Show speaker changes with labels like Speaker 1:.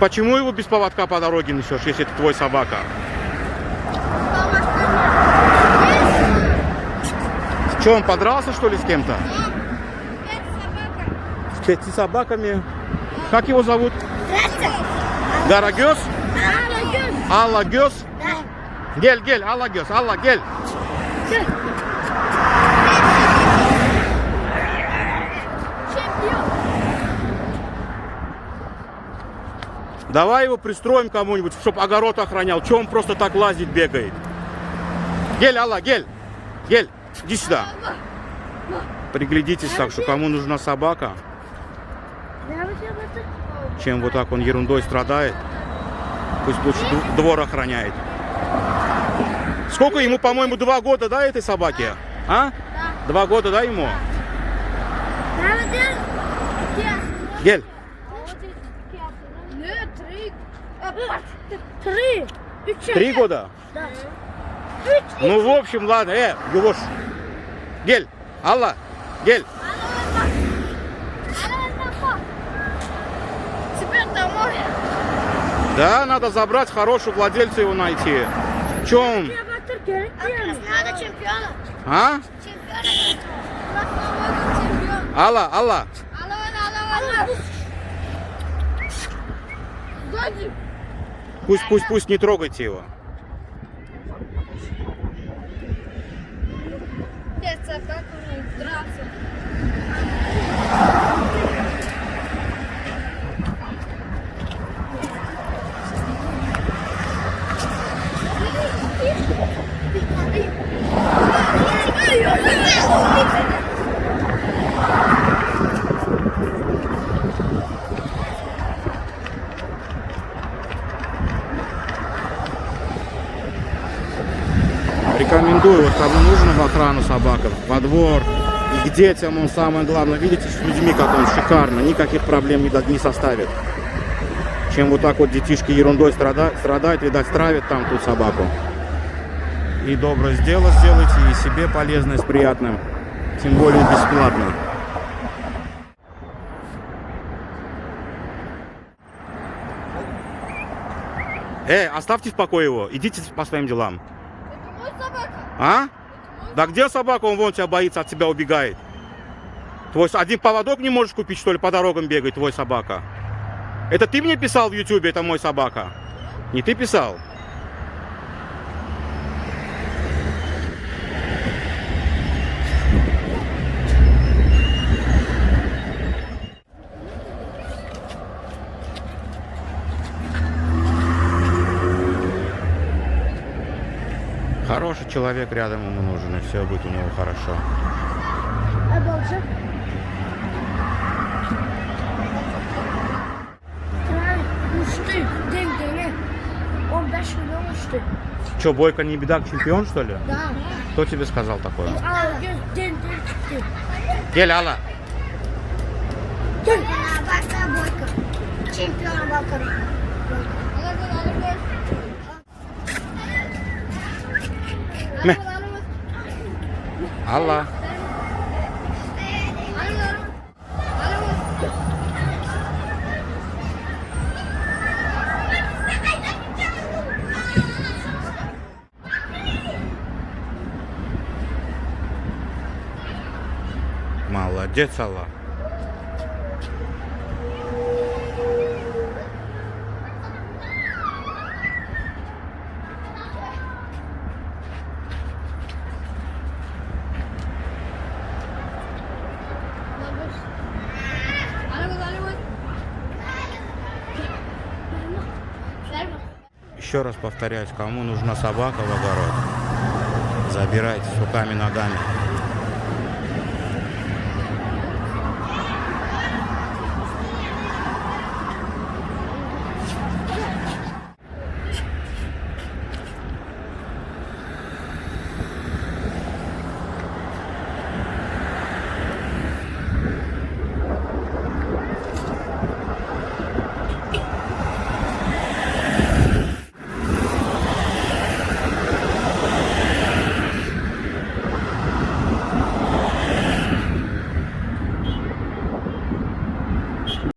Speaker 1: почему его без поводка по дороге несешь, если это твой собака? Че, он подрался, что ли, с кем-то? С 5 собаками. Как его зовут? Гарагёс? Алла Гёс? Гель, Алла Гёс, Алла, гель. Давай его пристроим кому-нибудь, чтобы огород охранял. Че он просто так лазит, бегает? Гель, Алла, гель. Гель, иди сюда. Приглядитесь так, что кому нужна собака, чем вот так он ерундой страдает, пусть лучше двор охраняет. Сколько ему, по-моему, 2 года, да, этой собаке? А? 2 года, да, ему? Гель. 3 года?
Speaker 2: Да.
Speaker 1: Ну, в общем, ладно, Ювош. Гель, Алла, гель.
Speaker 2: Теперь домой.
Speaker 1: Да, надо забрать, хорошего владельца его найти. Че он?
Speaker 2: Надо чемпиона.
Speaker 1: А?
Speaker 2: Чемпион.
Speaker 1: Алла, Алла.
Speaker 2: Алло. Сзади.
Speaker 1: Пусть не трогайте его.
Speaker 2: Как он драться.
Speaker 1: Рекомендую, вот кому нужно в охрану собака, во двор и к детям, он самое главное. Видите, с людьми как он шикарно, никаких проблем не составит. Чем вот так вот детишки ерундой страдают, видать, травят там тут собаку. И доброе дело сделайте, и себе полезное с приятным, тем более бесплатно. Оставьте в покое его, идите по своим делам.
Speaker 2: Мой собака.
Speaker 1: А? Да где собака? Он вон тебя боится, от тебя убегает. Твой один поводок не можешь купить, что ли, по дорогам бегает твой собака? Это ты мне писал в ютубе, это мой собака? Не ты писал? Хороший человек рядом ему нужен, и все будет у него хорошо.
Speaker 2: А дальше? Uçtu, dengeli. 15 milyon uçtu.
Speaker 1: Че, Бойко не беда, чемпион, что ли?
Speaker 2: Да.
Speaker 1: Кто тебе сказал такое?
Speaker 2: Al göz dengeli çıktı.
Speaker 1: Гель, Алла.
Speaker 2: Gel. Başka Boyka. Şampiyon Balkan.
Speaker 1: Meh. Алла. Молодец, Алла. Еще раз повторяюсь, кому нужна собака в огород, забирайте с руками, ногами.